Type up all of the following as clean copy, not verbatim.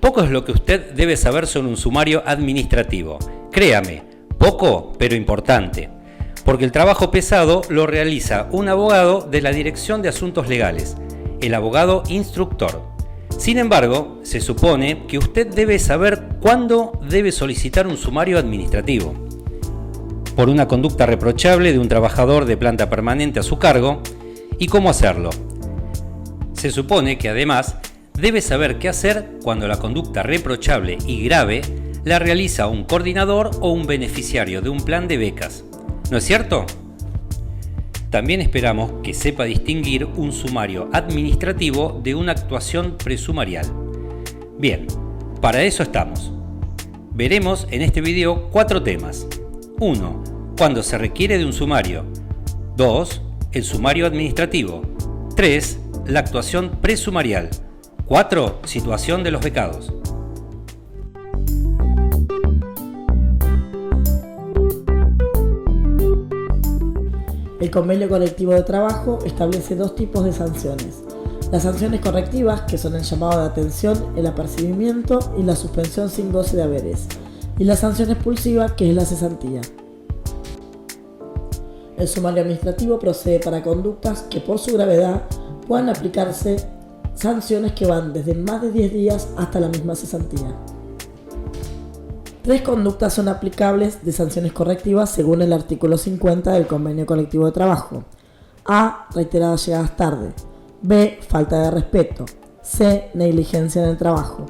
Poco es lo que usted debe saber sobre un sumario administrativo. Créame, poco pero importante, porque el trabajo pesado lo realiza un abogado de la Dirección de Asuntos Legales, el abogado instructor. Sin embargo, se supone que usted debe saber cuándo debe solicitar un sumario administrativo. Por una conducta reprochable de un trabajador de planta permanente a su cargo, y cómo hacerlo. Se supone que además debe saber qué hacer cuando la conducta reprochable y grave la realiza un coordinador o un beneficiario de un plan de becas. ¿No es cierto? También esperamos que sepa distinguir un sumario administrativo de una actuación presumarial. Bien, para eso estamos. Veremos en este video 4 temas. 1. Cuando se requiere de un sumario. 2. El sumario administrativo. 3. La actuación presumarial. 4. Situación de los becados. El convenio colectivo de trabajo establece 2 tipos de sanciones. Las sanciones correctivas, que son el llamado de atención, el apercibimiento y la suspensión sin goce de haberes. Y la sanción expulsiva, que es la cesantía. El sumario administrativo procede para conductas que por su gravedad puedan aplicarse sanciones que van desde más de 10 días hasta la misma cesantía. 3 conductas son aplicables de sanciones correctivas según el artículo 50 del Convenio Colectivo de Trabajo. A. Reiteradas llegadas tarde. B. Falta de respeto. C. Negligencia en el trabajo.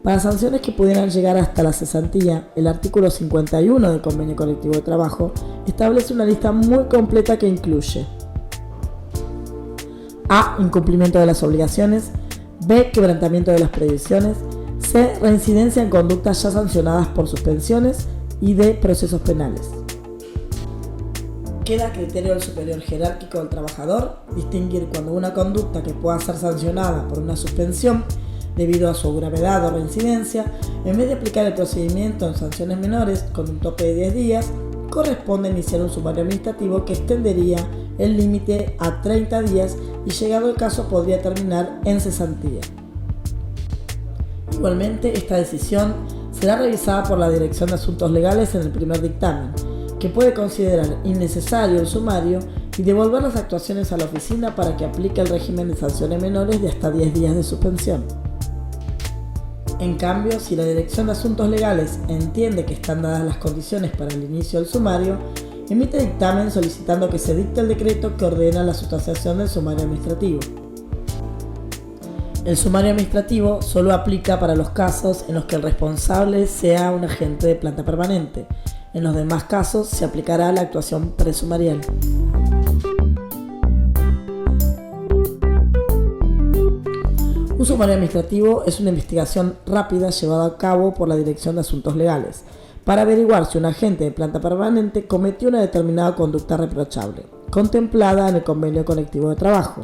Para sanciones que pudieran llegar hasta la cesantía, el artículo 51 del Convenio Colectivo de Trabajo establece una lista muy completa que incluye: A. Incumplimiento de las obligaciones. B. Quebrantamiento de las prohibiciones. C. Reincidencia en conductas ya sancionadas por suspensiones. Y D. Procesos penales. Queda a criterio del superior jerárquico del trabajador distinguir cuando una conducta que pueda ser sancionada por una suspensión debido a su gravedad o reincidencia, en vez de aplicar el procedimiento en sanciones menores con un tope de 10 días, corresponde iniciar un sumario administrativo que extendería el límite a 30 días y llegado el caso podría terminar en cesantía. Igualmente, esta decisión será revisada por la Dirección de Asuntos Legales en el primer dictamen, que puede considerar innecesario el sumario y devolver las actuaciones a la oficina para que aplique el régimen de sanciones menores de hasta 10 días de suspensión. En cambio, si la Dirección de Asuntos Legales entiende que están dadas las condiciones para el inicio del sumario, emite dictamen solicitando que se dicte el decreto que ordena la sustanciación del sumario administrativo. El sumario administrativo solo aplica para los casos en los que el responsable sea un agente de planta permanente. En los demás casos se aplicará la actuación presumarial. Un sumario administrativo es una investigación rápida llevada a cabo por la Dirección de Asuntos Legales para averiguar si un agente de planta permanente cometió una determinada conducta reprochable, contemplada en el Convenio Colectivo de Trabajo.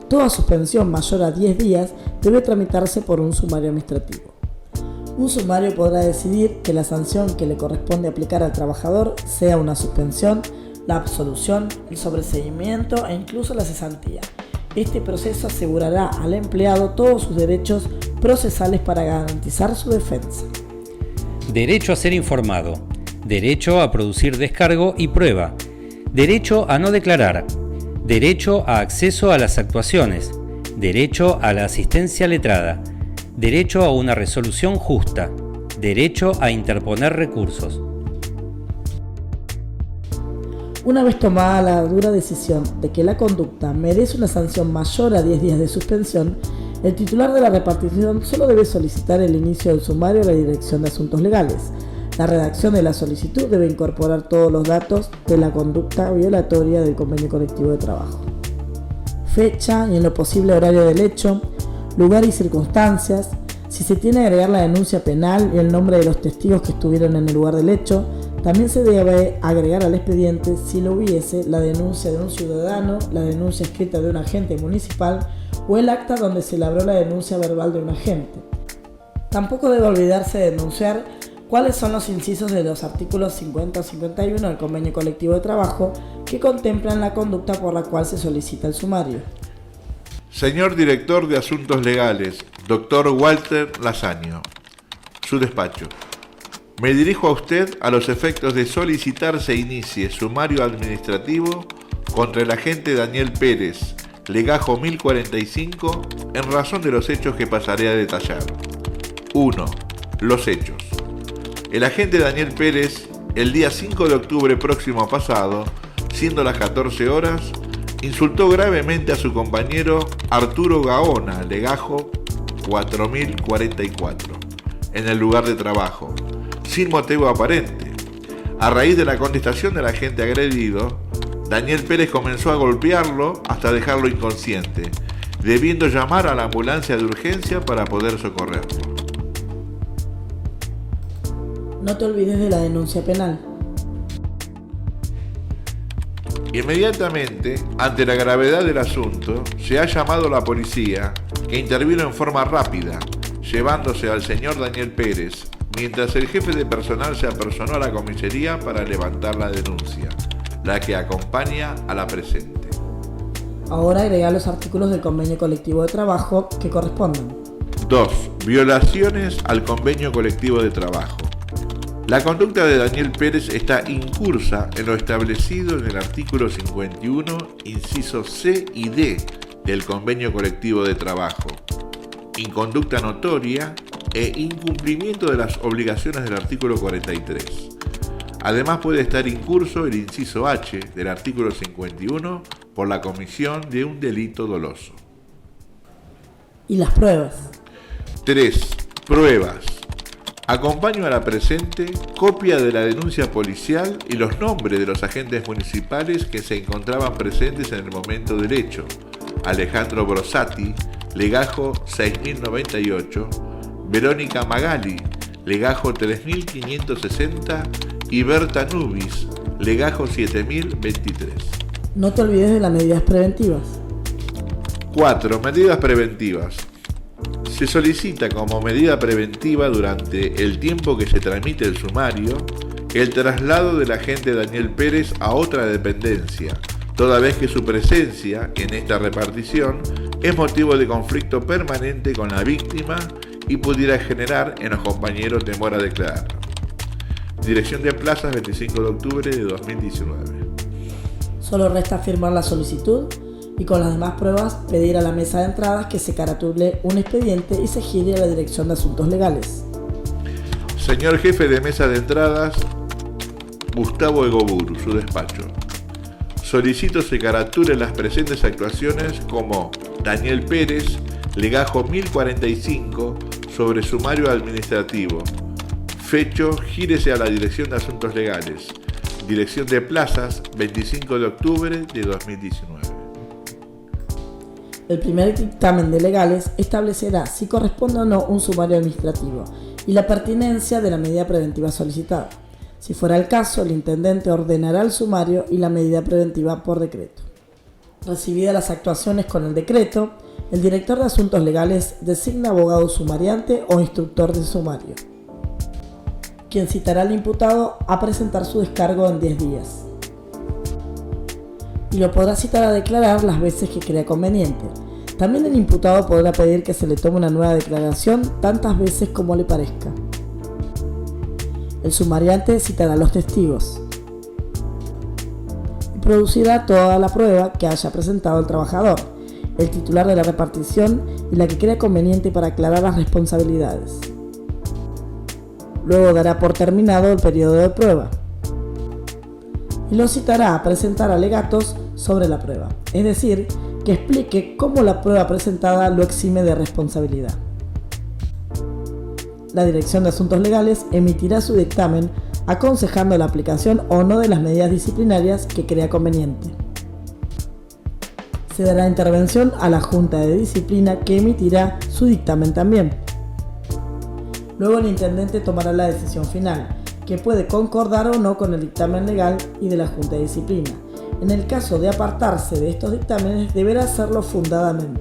Toda suspensión mayor a 10 días debe tramitarse por un sumario administrativo. Un sumario podrá decidir que la sanción que le corresponde aplicar al trabajador sea una suspensión, la absolución, el sobreseimiento e incluso la cesantía. Este proceso asegurará al empleado todos sus derechos procesales para garantizar su defensa. Derecho a ser informado, derecho a producir descargo y prueba, derecho a no declarar, derecho a acceso a las actuaciones, derecho a la asistencia letrada, derecho a una resolución justa, derecho a interponer recursos. Una vez tomada la dura decisión de que la conducta merece una sanción mayor a 10 días de suspensión, el titular de la repartición solo debe solicitar el inicio del sumario a la Dirección de Asuntos Legales. La redacción de la solicitud debe incorporar todos los datos de la conducta violatoria del Convenio Colectivo de Trabajo: fecha y en lo posible horario del hecho, lugar y circunstancias, si se tiene que agregar la denuncia penal y el nombre de los testigos que estuvieron en el lugar del hecho. También se debe agregar al expediente, si lo hubiese, la denuncia de un ciudadano, la denuncia escrita de un agente municipal o el acta donde se labró la denuncia verbal de un agente. Tampoco debe olvidarse de denunciar cuáles son los incisos de los artículos 50 o 51 del Convenio Colectivo de Trabajo que contemplan la conducta por la cual se solicita el sumario. Señor Director de Asuntos Legales, Dr. Walter Lasaño. Su despacho. Me dirijo a usted a los efectos de solicitar se inicie sumario administrativo contra el agente Daniel Pérez, legajo 1045, en razón de los hechos que pasaré a detallar. 1. Los hechos. El agente Daniel Pérez, el día 5 de octubre próximo pasado, siendo las 14 horas, insultó gravemente a su compañero Arturo Gaona, legajo 4044, en el lugar de trabajo, sin motivo aparente. A raíz de la contestación del agente agredido, Daniel Pérez comenzó a golpearlo hasta dejarlo inconsciente, debiendo llamar a la ambulancia de urgencia para poder socorrerlo. No te olvides de la denuncia penal. Inmediatamente, ante la gravedad del asunto, se ha llamado a la policía, que intervino en forma rápida, llevándose al señor Daniel Pérez, mientras el jefe de personal se apersonó a la comisaría para levantar la denuncia, la que acompaña a la presente. Ahora agrega los artículos del convenio colectivo de trabajo que correspondan. 2. Violaciones al convenio colectivo de trabajo. La conducta de Daniel Pérez está incursa en lo establecido en el artículo 51, incisos C y D del convenio colectivo de trabajo, inconducta notoria e incumplimiento de las obligaciones del artículo 43. Además puede estar incurso el inciso H del artículo 51 por la comisión de un delito doloso. ¿Y las pruebas? 3. Pruebas. Acompaño a la presente copia de la denuncia policial y los nombres de los agentes municipales que se encontraban presentes en el momento del hecho. Alejandro Brosati, legajo 6098, Verónica Magali, legajo 3560 y Berta Nubis, legajo 7023. No te olvides de las medidas preventivas. 4. Medidas preventivas. Se solicita como medida preventiva durante el tiempo que se tramite el sumario el traslado del agente Daniel Pérez a otra dependencia, toda vez que su presencia en esta repartición es motivo de conflicto permanente con la víctima y pudiera generar en los compañeros temor a declarar. Dirección de Plazas, 25 de octubre de 2019. Solo resta firmar la solicitud y con las demás pruebas pedir a la mesa de entradas que se caratule un expediente y se gire a la Dirección de Asuntos Legales. Señor jefe de mesa de entradas, Gustavo Egoburu, su despacho. Solicito se caratulen las presentes actuaciones como Daniel Pérez, legajo 1045, sobre sumario administrativo. Fecho, gírese a la Dirección de Asuntos Legales. Dirección de Plazas, 25 de octubre de 2019. El primer dictamen de legales establecerá si corresponde o no un sumario administrativo y la pertinencia de la medida preventiva solicitada. Si fuera el caso, el intendente ordenará el sumario y la medida preventiva por decreto. Recibidas las actuaciones con el decreto, el director de Asuntos Legales designa abogado sumariante o instructor de sumario, quien citará al imputado a presentar su descargo en 10 días. Y lo podrá citar a declarar las veces que crea conveniente. También el imputado podrá pedir que se le tome una nueva declaración tantas veces como le parezca. El sumariante citará a los testigos y producirá toda la prueba que haya presentado el trabajador, el titular de la repartición y la que crea conveniente para aclarar las responsabilidades. Luego dará por terminado el periodo de prueba y lo citará a presentar alegatos sobre la prueba, es decir, que explique cómo la prueba presentada lo exime de responsabilidad. La Dirección de Asuntos Legales emitirá su dictamen aconsejando la aplicación o no de las medidas disciplinarias que crea conveniente. Se dará intervención a la Junta de Disciplina que emitirá su dictamen también. Luego el intendente tomará la decisión final, que puede concordar o no con el dictamen legal y de la Junta de Disciplina. En el caso de apartarse de estos dictámenes, deberá hacerlo fundadamente.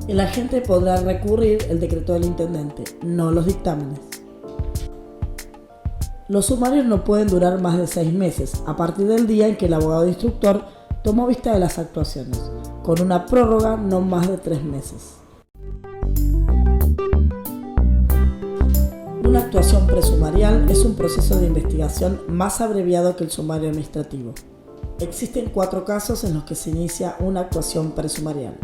El agente podrá recurrir el decreto del intendente, no los dictámenes. Los sumarios no pueden durar más de 6 meses, a partir del día en que el abogado instructor tomó vista de las actuaciones, con una prórroga no más de 3 meses. Una actuación presumarial es un proceso de investigación más abreviado que el sumario administrativo. Existen 4 casos en los que se inicia una actuación presumarial.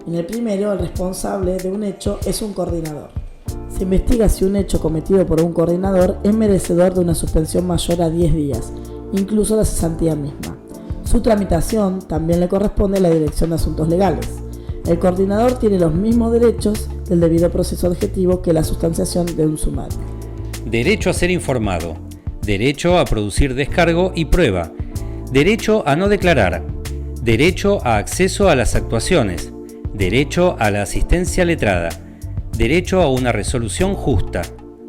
En el primero, el responsable de un hecho es un coordinador. Se investiga si un hecho cometido por un coordinador es merecedor de una suspensión mayor a 10 días, incluso la cesantía misma. Su tramitación también le corresponde a la Dirección de Asuntos Legales. El coordinador tiene los mismos derechos del debido proceso objetivo que la sustanciación de un sumario. Derecho a ser informado, derecho a producir descargo y prueba, derecho a no declarar, derecho a acceso a las actuaciones, derecho a la asistencia letrada, derecho a una resolución justa,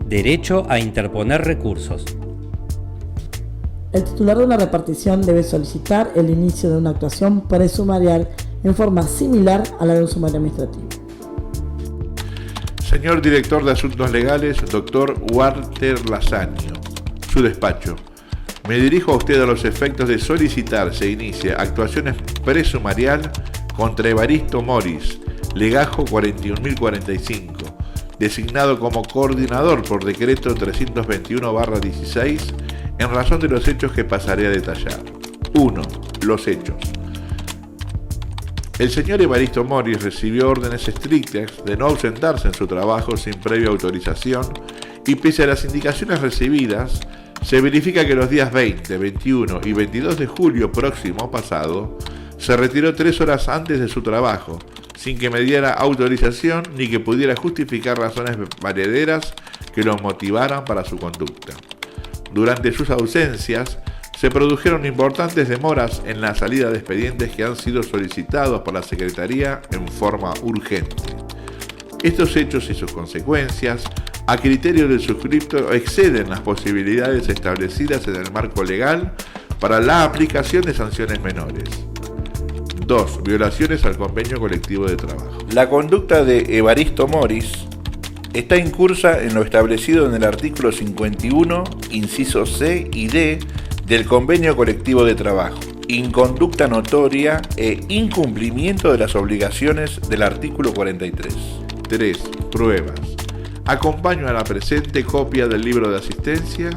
derecho a interponer recursos. El titular de una repartición debe solicitar el inicio de una actuación presumarial en forma similar a la de un sumario administrativo. Señor Director de Asuntos Legales, doctor Walter Lasaño, su despacho. Me dirijo a usted a los efectos de solicitar se inicie actuaciones presumarial contra Evaristo Moris, legajo 41.045, designado como coordinador por decreto 321/16, en razón de los hechos que pasaré a detallar. 1. Los hechos. El señor Evaristo Moris recibió órdenes estrictas de no ausentarse en su trabajo sin previa autorización y pese a las indicaciones recibidas, se verifica que los días 20, 21 y 22 de julio próximo pasado se retiró 3 horas antes de su trabajo, sin que me diera autorización ni que pudiera justificar razones valederas que lo motivaran para su conducta. Durante sus ausencias, se produjeron importantes demoras en la salida de expedientes que han sido solicitados por la Secretaría en forma urgente. Estos hechos y sus consecuencias, a criterio del suscripto, exceden las posibilidades establecidas en el marco legal para la aplicación de sanciones menores. 2. Violaciones al convenio colectivo de trabajo. La conducta de Evaristo Moris está incursa en lo establecido en el artículo 51, incisos C y D del convenio colectivo de trabajo, inconducta notoria e incumplimiento de las obligaciones del artículo 43. 3. Pruebas. Acompaño a la presente copia del libro de asistencia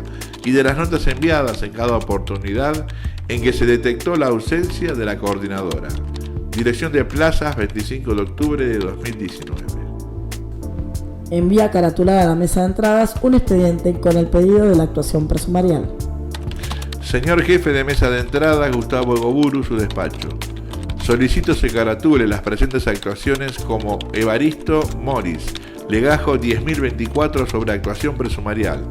y de las notas enviadas en cada oportunidad en que se detectó la ausencia de la coordinadora. Dirección de Plazas, 25 de octubre de 2019. Envía caratulada a la mesa de entradas un expediente con el pedido de la actuación presumarial. Señor jefe de mesa de entrada, Gustavo Egoburu, su despacho. Solicito se caratule las presentes actuaciones como Evaristo Moris, legajo 10.024 sobre actuación presumarial.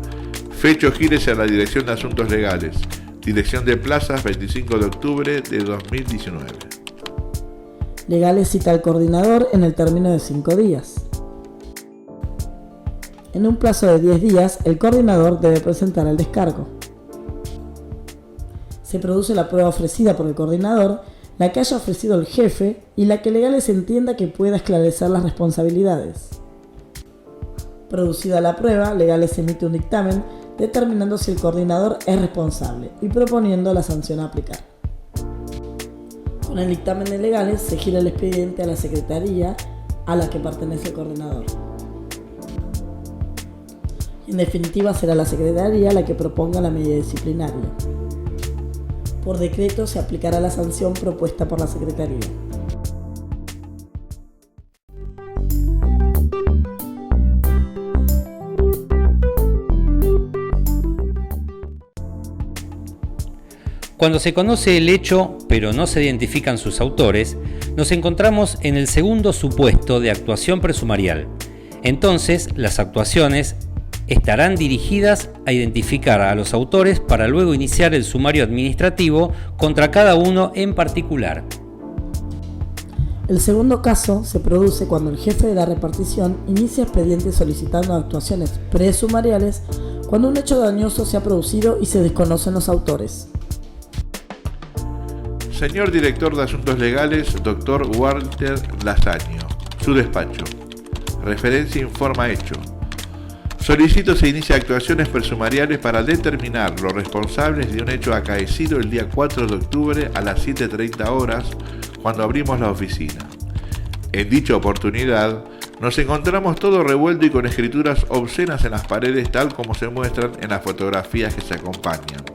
Fecho gírese a la Dirección de Asuntos Legales. Dirección de Plazas, 25 de octubre de 2019. Legales cita al coordinador en el término de 5 días. En un plazo de 10 días, el coordinador debe presentar el descargo. Se produce la prueba ofrecida por el coordinador, la que haya ofrecido el jefe y la que Legales entienda que pueda esclarecer las responsabilidades. Producida la prueba, Legales emite un dictamen determinando si el coordinador es responsable y proponiendo la sanción a aplicar. Con el dictamen de Legales se gira el expediente a la Secretaría a la que pertenece el coordinador. En definitiva, será la Secretaría la que proponga la medida disciplinaria. Por decreto se aplicará la sanción propuesta por la Secretaría. Cuando se conoce el hecho, pero no se identifican sus autores, nos encontramos en el segundo supuesto de actuación presumarial. Entonces, las actuaciones estarán dirigidas a identificar a los autores para luego iniciar el sumario administrativo contra cada uno en particular. El segundo caso se produce cuando el jefe de la repartición inicia expedientes solicitando actuaciones presumariales cuando un hecho dañoso se ha producido y se desconocen los autores. Señor Director de Asuntos Legales, doctor Walter Lasaño, su despacho. Referencia informa hecho. Solicito se inicie actuaciones presumariales para determinar los responsables de un hecho acaecido el día 4 de octubre a las 7:30 horas, cuando abrimos la oficina. En dicha oportunidad, Nos encontramos todo revuelto y con escrituras obscenas en las paredes, tal como se muestran en las fotografías que se acompañan.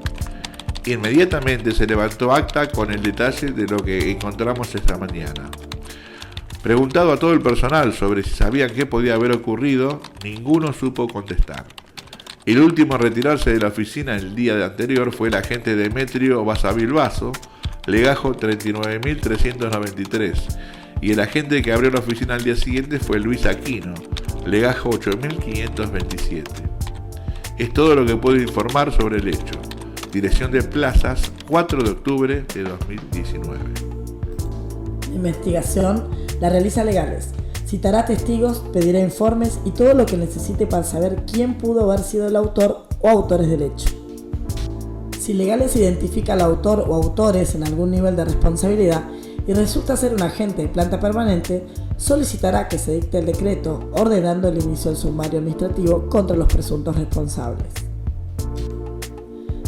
Inmediatamente se levantó acta con el detalle de lo que encontramos esta mañana. Preguntado a todo el personal sobre si sabían qué podía haber ocurrido, ninguno supo contestar. El último en retirarse de la oficina el día anterior fue el agente Demetrio Basavilbaso, legajo 39.393, y el agente que abrió la oficina al día siguiente fue Luis Aquino, legajo 8.527. Es todo lo que puedo informar sobre el hecho. Dirección de Plazas, 4 de octubre de 2019. La investigación la realiza Legales. Citará testigos, pedirá informes y todo lo que necesite para saber quién pudo haber sido el autor o autores del hecho. Si Legales identifica al autor o autores en algún nivel de responsabilidad y resulta ser un agente de planta permanente, solicitará que se dicte el decreto ordenando el inicio del sumario administrativo contra los presuntos responsables.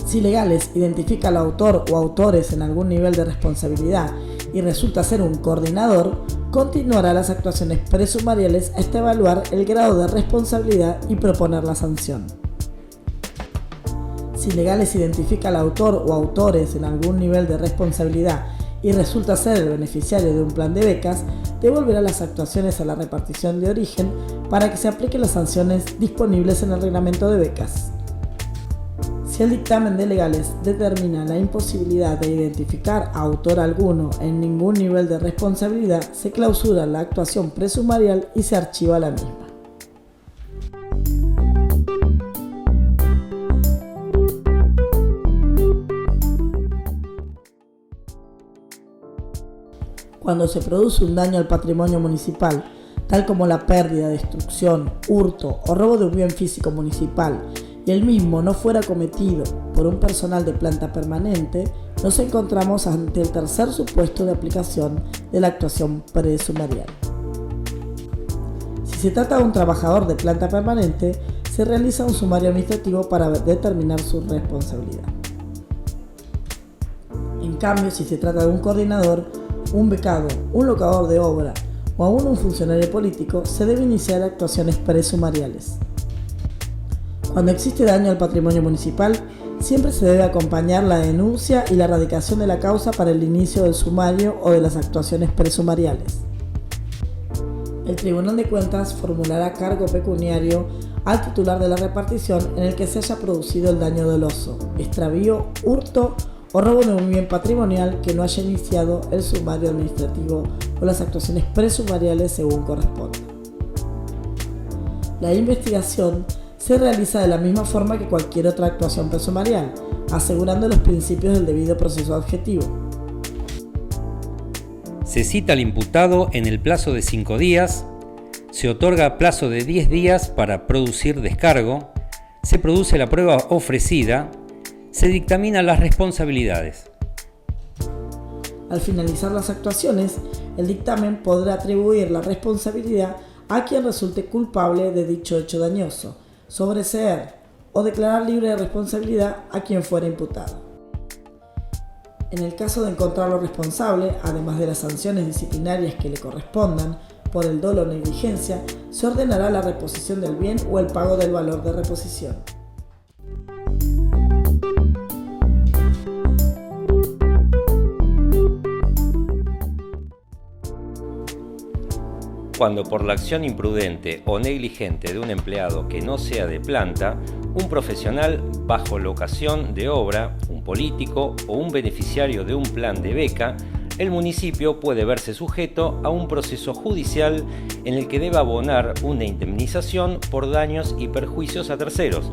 Si Legales identifica al autor o autores en algún nivel de responsabilidad y resulta ser un coordinador, continuará las actuaciones presumariales hasta evaluar el grado de responsabilidad y proponer la sanción. Si Legales identifica al autor o autores en algún nivel de responsabilidad y resulta ser el beneficiario de un plan de becas, devolverá las actuaciones a la repartición de origen para que se apliquen las sanciones disponibles en el reglamento de becas. Si el dictamen de Legales determina la imposibilidad de identificar a autor alguno en ningún nivel de responsabilidad, se clausura la actuación presumarial y se archiva la misma. Cuando se produce un daño al patrimonio municipal, tal como la pérdida, destrucción, hurto o robo de un bien físico municipal, y el mismo no fuera cometido por un personal de planta permanente, nos encontramos ante el tercer supuesto de aplicación de la actuación presumarial. Si se trata de un trabajador de planta permanente, se realiza un sumario administrativo para determinar su responsabilidad. En cambio, si se trata de un coordinador, un becado, un locador de obra o aún un funcionario político, se debe iniciar actuaciones presumariales. Cuando existe daño al patrimonio municipal, siempre se debe acompañar la denuncia y la erradicación de la causa para el inicio del sumario o de las actuaciones presumariales. El Tribunal de Cuentas formulará cargo pecuniario al titular de la repartición en el que se haya producido el daño doloso, extravío, hurto o robo de un bien patrimonial que no haya iniciado el sumario administrativo o las actuaciones presumariales según corresponda. La investigación se realiza de la misma forma que cualquier otra actuación presumarial, asegurando los principios del debido proceso adjetivo. Se cita al imputado en el plazo de 5 días, se otorga plazo de 10 días para producir descargo, se produce la prueba ofrecida, se dictaminan las responsabilidades. Al finalizar las actuaciones, el dictamen podrá atribuir la responsabilidad a quien resulte culpable de dicho hecho dañoso, sobreseer o declarar libre de responsabilidad a quien fuera imputado. En el caso de encontrarlo responsable, además de las sanciones disciplinarias que le correspondan por el dolo o negligencia, se ordenará la reposición del bien o el pago del valor de reposición. Cuando por la acción imprudente o negligente de un empleado que no sea de planta, un profesional bajo locación de obra, un político o un beneficiario de un plan de beca, el municipio puede verse sujeto a un proceso judicial en el que debe abonar una indemnización por daños y perjuicios a terceros.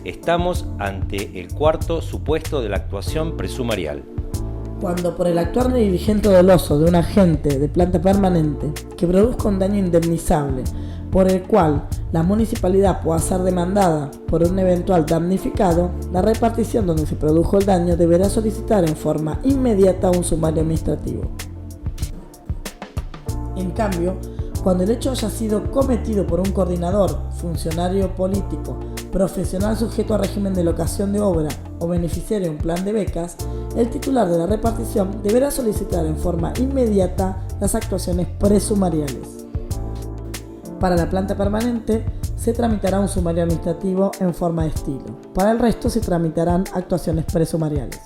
Estamos ante el cuarto supuesto de la actuación presumarial. Cuando por el actuar negligente o doloso de un agente de planta permanente que produzca un daño indemnizable por el cual la municipalidad pueda ser demandada por un eventual damnificado, la repartición donde se produjo el daño deberá solicitar en forma inmediata un sumario administrativo. En cambio, cuando el hecho haya sido cometido por un coordinador, funcionario político, profesional sujeto a régimen de locación de obra o beneficiario de un plan de becas, el titular de la repartición deberá solicitar en forma inmediata las actuaciones presumariales. Para la planta permanente se tramitará un sumario administrativo en forma de estilo. Para el resto se tramitarán actuaciones presumariales.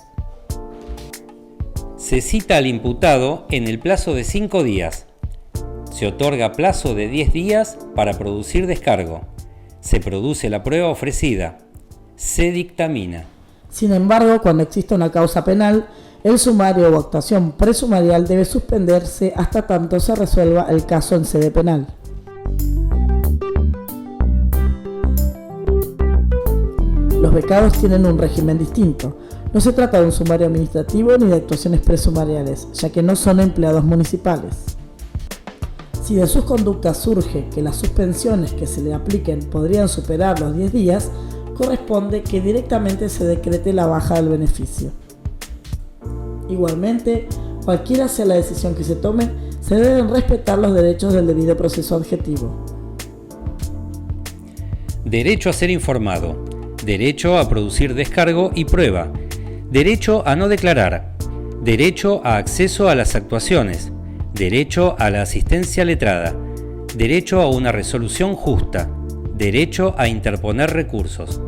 Se cita al imputado en el plazo de 5 días. Se otorga plazo de 10 días para producir descargo. Se produce la prueba ofrecida. Se dictamina. Sin embargo, cuando exista una causa penal, el sumario o actuación presumarial debe suspenderse hasta tanto se resuelva el caso en sede penal. Los becados tienen un régimen distinto. No se trata de un sumario administrativo ni de actuaciones presumariales, ya que no son empleados municipales. Si de sus conductas surge que las suspensiones que se le apliquen podrían superar los 10 días, corresponde que directamente se decrete la baja del beneficio. Igualmente, cualquiera sea la decisión que se tome, se deben respetar los derechos del debido proceso adjetivo. Derecho a ser informado. Derecho a producir descargo y prueba. Derecho a no declarar. Derecho a acceso a las actuaciones. Derecho a la asistencia letrada. Derecho a una resolución justa. Derecho a interponer recursos.